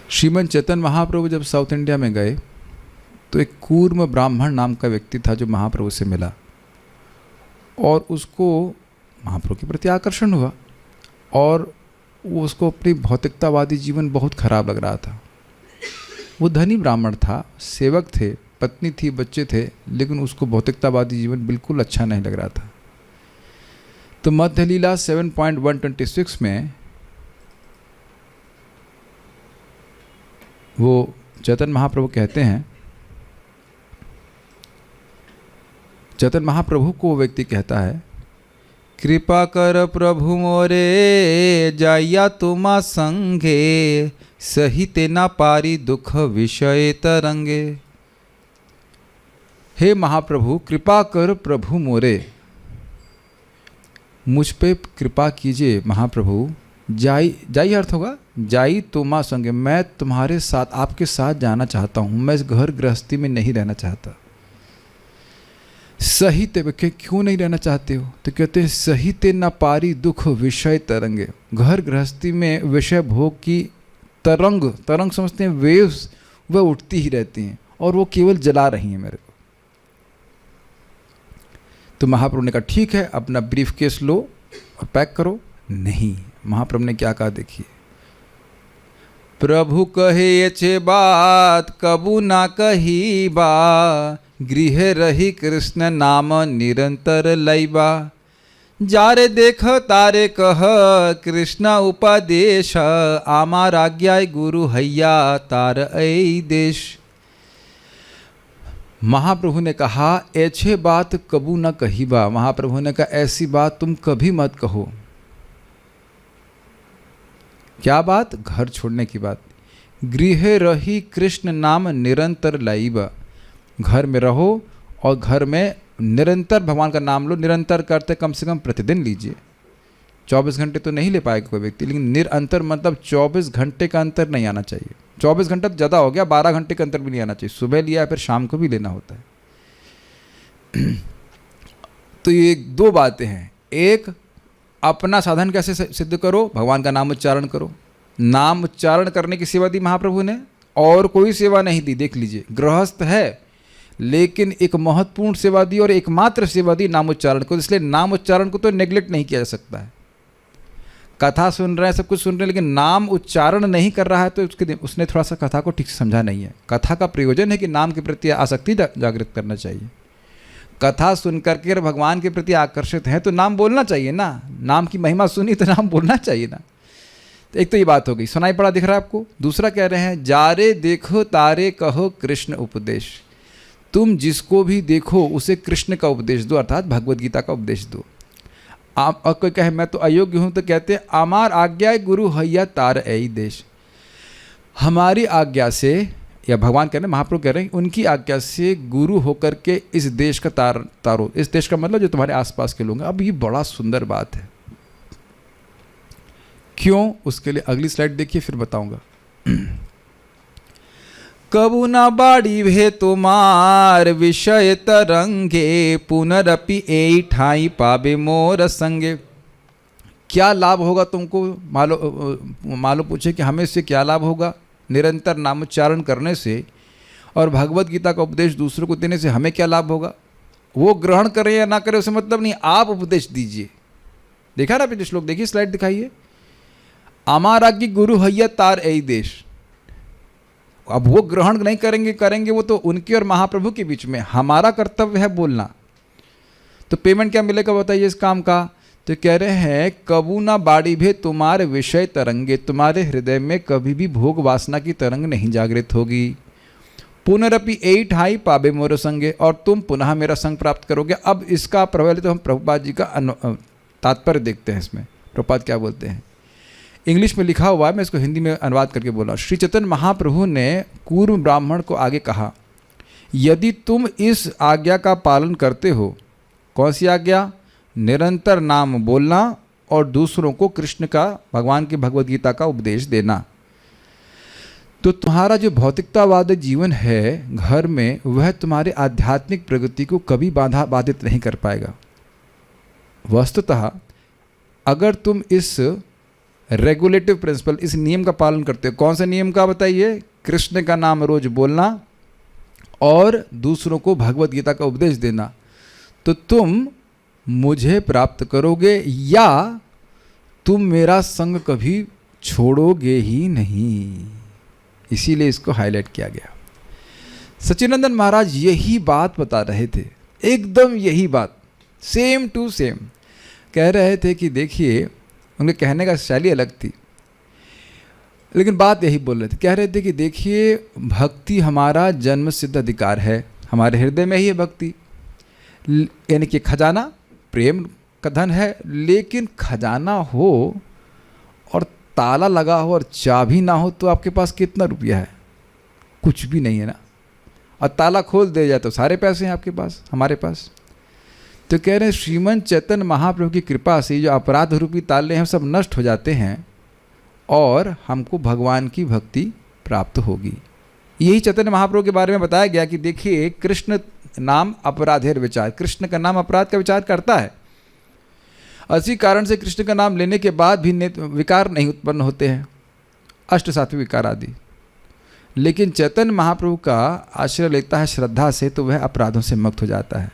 श्रीमन चैतन्य महाप्रभु जब south India में गए तो एक कूर्म ब्राह्मण नाम का व्यक्ति था जो महाप्रभु से मिला और उसको महाप्रभु के प्रति आकर्षण हुआ और वो उसको अपनी भौतिकतावादी जीवन बहुत खराब लग रहा था। वो धनी ब्राह्मण था, सेवक थे, पत्नी थी, बच्चे थे, लेकिन उसको भौतिकतावादी जीवन बिल्कुल अच्छा नहीं लग रहा था। तो मध्य लीला 7.126 में वो चैतन्य महाप्रभु कहते हैं, चैतन्य महाप्रभु को वो व्यक्ति कहता है, कृपा कर प्रभु मोरे जाया तुमा संगे, सहिते ना पारी दुख विषय तरंगे। हे महाप्रभु कृपा कर प्रभु मोरे, मुझ पे कृपा कीजिए महाप्रभु। जाई अर्थ होगा जाई तुमा संगे, मैं तुम्हारे साथ, आपके साथ जाना चाहता हूँ, मैं इस घर गृहस्थी में नहीं रहना चाहता। सहिते, क्यों नहीं रहना चाहते हो? तो कहते हैं सहिते न पारी दुख विषय तरंगे। घर गृहस्थी में विषय भोग की तरंग समझते हैं, वेव्स, वह उठती ही रहती हैं और वो केवल जला रही हैं मेरे को। तो महाप्रभु ने कहा ठीक है, अपना ब्रीफ केस लो और पैक करो। नहीं, महाप्रभु ने क्या कहा देखिए, प्रभु कहे छे बात कबू ना कही बा, गृह रही कृष्ण नाम निरंतर लैबा। जारे देख तारे कह कृष्ण उपदेश, आमार आज्ञा गुरु हैया तार ऐ देश। महाप्रभु ने कहा ऐसे बात कबू न कही बा। महाप्रभु ने कहा ऐसी बात तुम कभी मत कहो। क्या बात? घर छोड़ने की बात। गृह रही कृष्ण नाम निरंतर लाइबा, घर में रहो और घर में निरंतर भगवान का नाम लो। निरंतर करते कम से कम प्रतिदिन लीजिए। 24 घंटे तो नहीं ले पाएगा कोई व्यक्ति, लेकिन निरंतर मतलब 24 घंटे का अंतर नहीं आना चाहिए। 24 घंटा तो ज़्यादा हो गया, 12 घंटे का अंतर भी नहीं आना चाहिए। सुबह लिया फिर शाम को भी लेना होता है। तो ये दो बातें हैं। एक, अपना साधन कैसे सिद्ध करो? भगवान का नाम उच्चारण करो। नाम उच्चारण करने की सेवा दी महाप्रभु ने, और कोई सेवा नहीं दी। देख लीजिए, गृहस्थ है लेकिन एक महत्वपूर्ण सेवा दी और एकमात्र सेवा दी नाम उच्चारण को। इसलिए नाम उच्चारण को तो नेग्लेक्ट नहीं किया जा सकता है। कथा सुन रहे हैं, सब कुछ सुन रहे हैं, लेकिन नाम उच्चारण नहीं कर रहा है तो उसने थोड़ा सा कथा को ठीक से समझा नहीं है। कथा का प्रयोजन है कि नाम के प्रति आसक्ति जागृत करना चाहिए। कथा सुन करके अगर भगवान के प्रति आकर्षित हैं तो नाम बोलना चाहिए ना। नाम की महिमा सुनी तो नाम बोलना चाहिए ना। तो एक तो ये बात हो गई, सुनाई पड़ा दिख रहा है आपको। दूसरा कह रहे हैं, जारे देखो तारे कहो कृष्ण उपदेश। तुम जिसको भी देखो उसे कृष्ण का उपदेश दो, अर्थात भगवद गीता का उपदेश दो। आप और कोई कहे मैं तो अयोग्य हूँ, तो कहते हैं आमार आज्ञा गुरु हैया तार ऐ देश। हमारी आज्ञा से, या भगवान कह रहे हैं, महाप्रभु कह रहे हैं, उनकी आज्ञा से गुरु होकर के इस देश का तारो। इस देश का मतलब जो तुम्हारे आसपास के लोग हैं। अब ये बड़ा सुंदर बात है। क्यों? उसके लिए अगली स्लाइड देखिए, फिर बताऊंगा। कबू न बाड़ी भे तुम्हार विषय तरंगे, पुनरपि ए ठाई पाबे मोर संगे। क्या लाभ होगा तुमको? मालो पूछे कि हमें इससे क्या लाभ होगा निरंतर नामोच्चारण करने से और भगवत गीता का उपदेश दूसरों को देने से हमें क्या लाभ होगा? वो ग्रहण करें या ना करें उससे मतलब नहीं, आप उपदेश दीजिए। देखा ना पिछले श्लोक, देखिए स्लाइड दिखाइए। आमार की गुरु हैया तार ऐ देश। अब वो ग्रहण नहीं करेंगे वो तो उनके और महाप्रभु के बीच में। हमारा कर्तव्य है बोलना। तो पेमेंट क्या मिलेगा बताइए इस काम का? तो कह रहे हैं कबू ना बाड़ी भे तुम्हारे विषय तरंगे, तुम्हारे हृदय में कभी भी भोग वासना की तरंग नहीं जागृत होगी। पुनरपि ए ठाई पाबे मोर संगे, और तुम पुनः मेरा संग प्राप्त करोगे। अब इसका पहले तो हम प्रभुपाद जी का तात्पर्य देखते हैं। इसमें प्रभुपाद क्या बोलते हैं। इंग्लिश में लिखा हुआ है, मैं इसको हिंदी में अनुवाद करके बोला। श्री चैतन्य महाप्रभु ने कूर्म ब्राह्मण को आगे कहा, यदि तुम इस आज्ञा का पालन करते हो। कौन सी आज्ञा? निरंतर नाम बोलना और दूसरों को कृष्ण का, भगवान की भगवद गीता का उपदेश देना, तो तुम्हारा जो भौतिकतावादी जीवन है घर में, वह तुम्हारे आध्यात्मिक प्रगति को कभी बाधित नहीं कर पाएगा। वस्तुतः अगर तुम इस रेगुलेटिव प्रिंसिपल, इस नियम का पालन करते हो। कौन सा नियम का बताइए? कृष्ण का नाम रोज बोलना और दूसरों को भगवत गीता का उपदेश देना, तो तुम मुझे प्राप्त करोगे या तुम मेरा संग कभी छोड़ोगे ही नहीं। इसीलिए इसको हाईलाइट किया गया। सच्चिदानंद महाराज यही बात बता रहे थे, एकदम यही बात, सेम टू सेम कह रहे थे कि देखिए, उनके कहने का शैली अलग थी लेकिन बात यही बोल रहे थे। कह रहे थे कि देखिए, भक्ति हमारा जन्म सिद्ध अधिकार है, हमारे हृदय में ही है भक्ति, यानी कि खजाना प्रेम का धन है। लेकिन खजाना हो और ताला लगा हो और चाबी ना हो तो आपके पास कितना रुपया है? कुछ भी नहीं है ना। और ताला खोल दे जाए तो सारे पैसे हैं आपके पास, हमारे पास। तो कह रहे हैं श्रीमन चैतन्य महाप्रभु की कृपा से जो अपराध रूपी ताले हैं सब नष्ट हो जाते हैं और हमको भगवान की भक्ति प्राप्त होगी। यही चैतन्य महाप्रभु के बारे में बताया गया कि देखिए, कृष्ण नाम अपराधेर विचार, कृष्ण का नाम अपराध का विचार करता है। इसी कारण से कृष्ण का नाम लेने के बाद भी विकार नहीं उत्पन्न होते हैं, अष्ट सात्विक विकार आदि। लेकिन चैतन्य महाप्रभु का आश्रय लेता है श्रद्धा से तो वह अपराधों से मुक्त हो जाता है।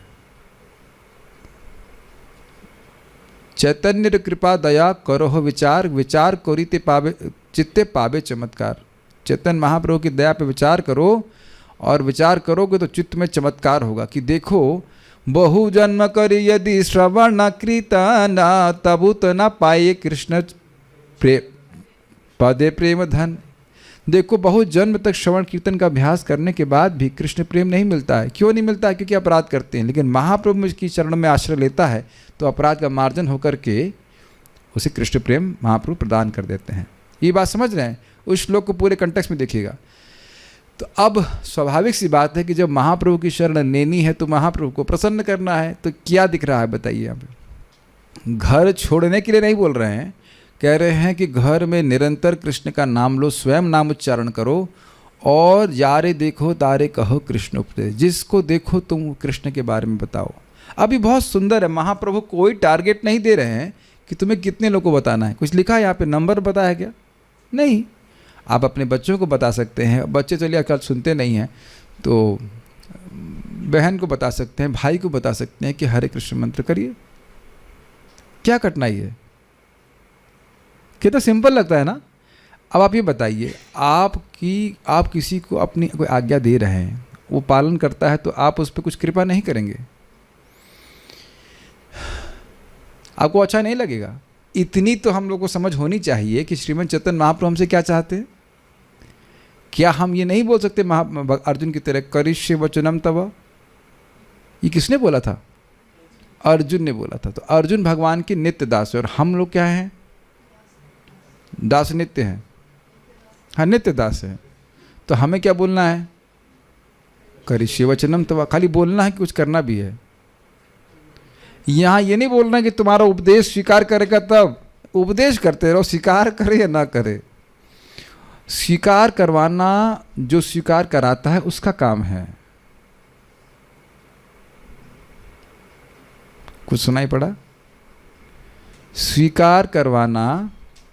चैतन्य कृपा दया करो विचार, विचार करिते पावे चित्ते पावे चमत्कार। चैतन्य महाप्रभु की दया पे विचार करो और विचार करोगे तो चित्त में चमत्कार होगा कि देखो, बहु जन्म करी यदि श्रवण कीर्तन तबुत न पाए कृष्ण पदे प्रेम धन। देखो, बहुत जन्म तक श्रवण कीर्तन का अभ्यास करने के बाद भी कृष्ण प्रेम नहीं मिलता है। क्यों नहीं मिलता है? क्योंकि अपराध करते हैं। लेकिन महाप्रभु की चरण में आश्रय लेता है तो अपराध का मार्जन होकर के उसे कृष्ण प्रेम महाप्रभु प्रदान कर देते हैं। ये बात समझ रहे हैं? उस श्लोक को पूरे कंटेक्स्ट में देखिएगा। तो अब स्वाभाविक सी बात है कि जब महाप्रभु की शरण लेनी है तो महाप्रभु को प्रसन्न करना है। तो क्या दिख रहा है बताइए? यहाँ पे घर छोड़ने के लिए नहीं बोल रहे हैं, कह रहे हैं कि घर में निरंतर कृष्ण का नाम लो, स्वयं नाम उच्चारण करो और यारे देखो तारे कहो कृष्ण उपदेश। जिसको देखो तुम कृष्ण के बारे में बताओ। अभी बहुत सुंदर है, महाप्रभु कोई टारगेट नहीं दे रहे हैं कि तुम्हें कितने लोगों को बताना है। कुछ लिखा है यहाँ पे, नंबर बताया क्या? नहीं। आप अपने बच्चों को बता सकते हैं, बच्चे चलिए आजकल सुनते नहीं हैं तो बहन को बता सकते हैं, भाई को बता सकते हैं कि हरे कृष्ण मंत्र करिए। क्या कठिनाई है? कितना सिंपल लगता है ना। अब आप ये बताइए, आप किसी को अपनी कोई आज्ञा दे रहे हैं, वो पालन करता है तो आप उस पर कुछ कृपा नहीं करेंगे? आपको अच्छा नहीं लगेगा? इतनी तो हम लोग को समझ होनी चाहिए कि श्रीमद चैतन्य महाप्रभु हमसे क्या चाहते हैं। क्या हम ये नहीं बोल सकते अर्जुन की तरह करिष्ये वचनम तव? ये किसने बोला था? अर्जुन ने बोला था। तो अर्जुन भगवान के नित्य दास है और हम लोग क्या हैं? दास नित्य हैं। हाँ, नित्य दास है। तो हमें क्या बोलना है? करिष्ये वचनम तव। खाली बोलना है कि कुछ करना भी है। यहाँ ये नहीं बोलना है कि तुम्हारा उपदेश स्वीकार करेगा तब। उपदेश करते रहो, स्वीकार करे या ना करे। स्वीकार करवाना जो स्वीकार कराता है उसका काम है। कुछ सुनाई पड़ा? स्वीकार करवाना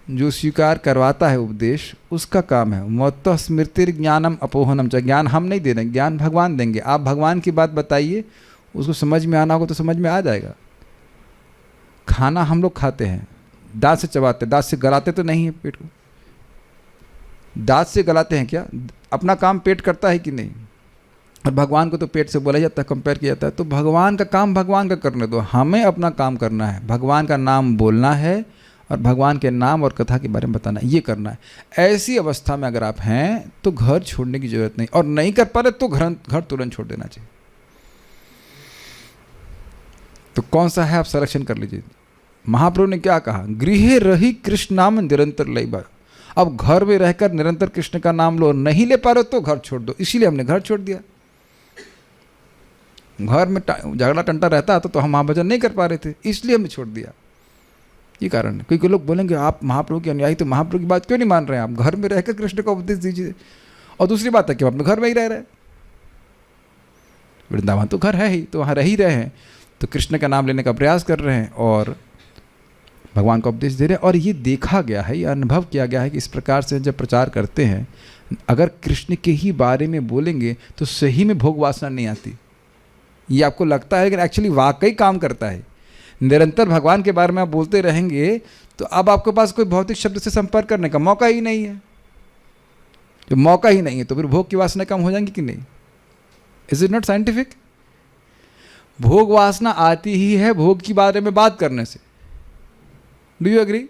जो स्वीकार करवाता है उपदेश, उसका काम है। मत स्मृति ज्ञानम अपोहनम। चाहे ज्ञान हम नहीं दे रहे, ज्ञान भगवान देंगे। आप भगवान की बात बताइए, उसको समझ में आना होगा तो समझ में आ जाएगा। खाना हम लोग खाते हैं, दांत से चबाते, दांत से गलाते तो नहीं है पेट को। दांत से गलाते हैं क्या? अपना काम पेट करता है कि नहीं? और भगवान को तो पेट से बोला जाता है, कंपेयर किया जाता है। तो भगवान का काम भगवान का करने दो, हमें अपना काम करना है। भगवान का नाम बोलना है और भगवान के नाम और कथा के बारे में बताना है, ये करना है। ऐसी अवस्था में अगर आप हैं तो घर छोड़ने की जरूरत नहीं, और नहीं कर पा रहे तो घर तुरंत छोड़ देना चाहिए। तो कौन सा है आप सिलेक्शन कर लीजिए। महाप्रभु ने क्या कहा? गृहे रही कृष्ण नाम निरंतर लइबा। अब घर में रहकर निरंतर कृष्ण का नाम लो, नहीं ले पा रहे तो घर छोड़ दो। इसीलिए हमने घर छोड़ दिया। घर में झगड़ा टंटा रहता तो हम महाभजन नहीं कर पा रहे थे, इसलिए हमने छोड़ दिया। ये कारण है। क्योंकि लोग बोलेंगे आप महाप्रभु के अनुयायी तो महाप्रभु की बात क्यों नहीं मान रहे हैं? आप घर में रहकर कृष्ण का उपदेश दीजिए। और दूसरी बात है कि आप अपने घर में ही रह रहे हैं। वृंदावन तो घर है ही, तो वहाँ रह ही रहे हैं, तो कृष्ण का नाम लेने का प्रयास कर रहे हैं और भगवान का उपदेश दे रहे हैं। और ये देखा गया है, ये अनुभव किया गया है कि इस प्रकार से जब प्रचार करते हैं, अगर कृष्ण के ही बारे में बोलेंगे तो सही में भोग वासना नहीं आती। ये आपको लगता है, लेकिन एक्चुअली वाकई काम करता है। निरंतर भगवान के बारे में आप बोलते रहेंगे तो अब आपके पास कोई भौतिक शब्द से संपर्क करने का मौका ही नहीं है। जब मौका ही नहीं है तो फिर भोग की वासना कम हो जाएंगी कि नहीं? Is it not scientific? भोग वासना आती ही है भोग के बारे में बात करने से। Do you agree?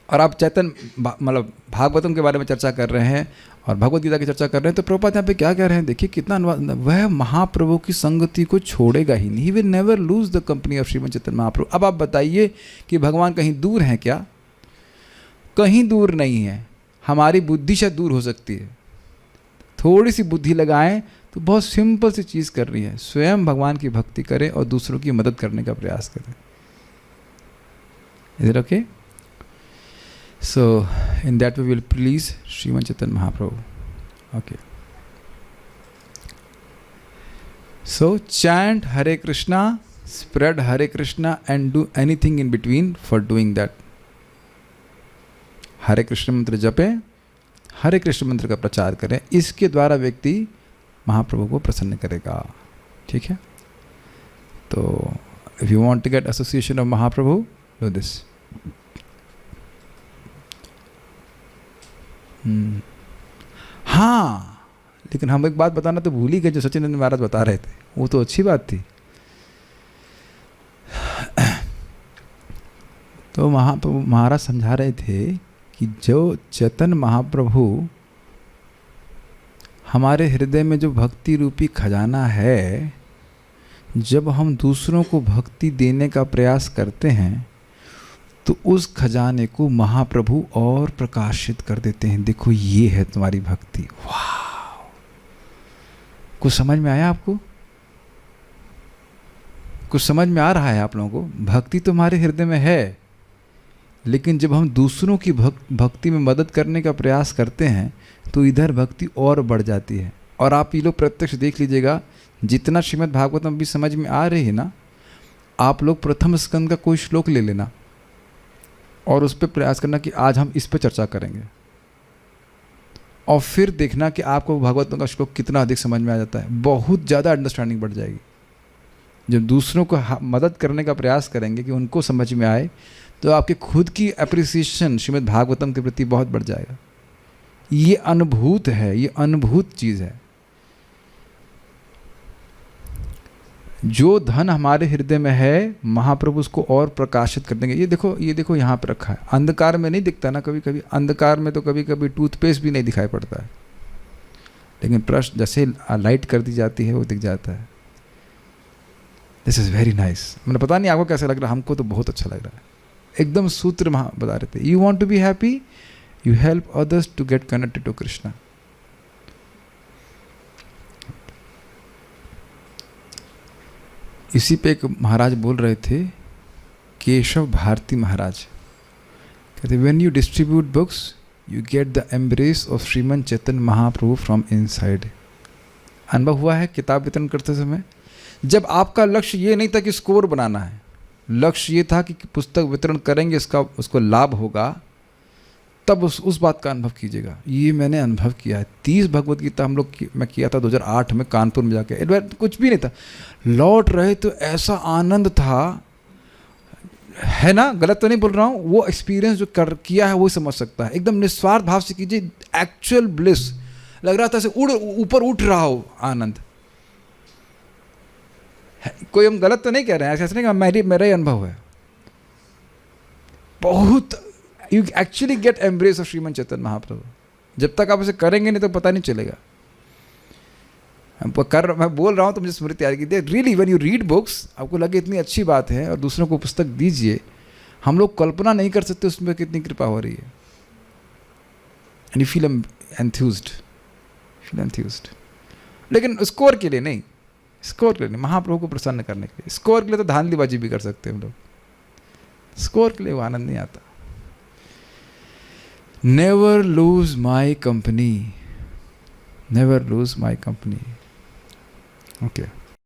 और आप चैतन मतलब भागवतम के बारे में चर्चा कर रहे हैं और भगवत गीता की चर्चा कर रहे हैं, तो प्रभुपाद यहाँ पे क्या कह रहे हैं? देखिए कितना अनुवाद, वह महाप्रभु की संगति को छोड़ेगा ही नहीं। He will never lose the company of Shrimad Chaitanya Mahaprabhu. अब आप बताइए कि भगवान कहीं दूर हैं क्या? कहीं दूर नहीं है। हमारी बुद्धि शायद दूर हो सकती है, थोड़ी सी बुद्धि लगाएं तो बहुत सिंपल सी चीज़ कर रही है। स्वयं भगवान की भक्ति करें और दूसरों की मदद करने का प्रयास करें। Is it okay? So, in that way we will please Srimad Chaitanya Mahaprabhu. Okay. So, chant Hare Krishna, spread Hare Krishna and do anything in between for doing that. हरे कृष्ण मंत्र जपें, हरे कृष्ण मंत्र का प्रचार करें। इसके द्वारा व्यक्ति महाप्रभु को प्रसन्न करेगा। ठीक है? तो if you want to get association of Mahaprabhu, do this. हाँ, लेकिन हम एक बात बताना तो भूल ही गए, जो सचिनंद महाराज बता रहे थे, वो तो अच्छी बात थी। तो महाप्रभु महाराज समझा रहे थे कि जो चेतन महाप्रभु हमारे हृदय में जो भक्ति रूपी खजाना है, जब हम दूसरों को भक्ति देने का प्रयास करते हैं तो उस खजाने को महाप्रभु और प्रकाशित कर देते हैं। देखो ये है तुम्हारी भक्ति। वाह! कुछ समझ में आया आपको? कुछ समझ में आ रहा है आप लोगों को? भक्ति तुम्हारे हृदय में है, लेकिन जब हम दूसरों की भक्ति में मदद करने का प्रयास करते हैं तो इधर भक्ति और बढ़ जाती है। और आप ये लोग प्रत्यक्ष देख लीजिएगा, जितना श्रीमद् भागवतम भी समझ में आ रही है ना, आप लोग प्रथम स्कंद का कोई श्लोक ले लेना और उस पर प्रयास करना कि आज हम इस पर चर्चा करेंगे, और फिर देखना कि आपको भागवतम का श्लोक कितना अधिक समझ में आ जाता है। बहुत ज़्यादा अंडरस्टैंडिंग बढ़ जाएगी। जब दूसरों को मदद करने का प्रयास करेंगे कि उनको समझ में आए, तो आपके खुद की अप्रिसिएशन श्रीमद् भागवतम के प्रति बहुत बढ़ जाएगा। ये अनुभूत है, ये अनुभूत चीज़ है। जो धन हमारे हृदय में है, महाप्रभु उसको और प्रकाशित कर देंगे। ये देखो यहाँ पर रखा है। अंधकार में नहीं दिखता ना, कभी कभी अंधकार में तो कभी कभी टूथपेस्ट भी नहीं दिखाई पड़ता है, लेकिन प्रश्न जैसे लाइट कर दी जाती है वो दिख जाता है। This is very nice. मैंने पता नहीं आपको कैसा लग रहा है, हमको तो बहुत अच्छा लग रहा है। एकदम सूत्र बता रहे थे। You want to be happy, you help others to get connected to Krishna. इसी पे एक महाराज बोल रहे थे, केशव भारती महाराज, कहते when you distribute books you get the embrace of Shriman Chaitanya Mahaprabhu from inside. अनुभव हुआ है किताब वितरण करते समय, जब आपका लक्ष्य ये नहीं था कि स्कोर बनाना है, लक्ष्य ये था कि पुस्तक वितरण करेंगे, उसको लाभ होगा, तब उस बात का अनुभव कीजिएगा। ये मैंने अनुभव किया है। 30 भगवत गीता मैं किया था 2008 में कानपुर में जाके। कुछ भी नहीं था, लौट रहे तो ऐसा आनंद था, है ना? गलत तो नहीं बोल रहा हूँ। वो एक्सपीरियंस जो किया है वो समझ सकता है। एकदम निस्वार्थ भाव से कीजिए, एक्चुअल ब्लिस। लग रहा था ऐसे ऊपर उठ रहा हो आनंद। कोई हम गलत तो नहीं कह रहे हैं, ऐसा नहीं, मेरा ही अनुभव है। बहुत you actually get embrace of Shriman Chaitanya Mahaprabhu. जब तक आप इसे करेंगे नहीं तो पता नहीं चलेगा। मैं बोल रहा हूँ तो मुझे स्मृति आ रही है। Really when you read books, आपको लगे इतनी अच्छी बात है और दूसरों को पुस्तक दीजिए, हम लोग कल्पना नहीं कर सकते उसमें कितनी कृपा हो रही है। एंड यू फील एंथ्यूज्ड, लेकिन स्कोर के लिए नहीं, महाप्रभु को प्रसन्न करने के लिए। स्कोर के लिए तो धांधलीबाजी भी कर सकते हैं हम लोग, स्कोर के लिए वो आनंद नहीं आता। Never lose my company. Never lose my company. Okay.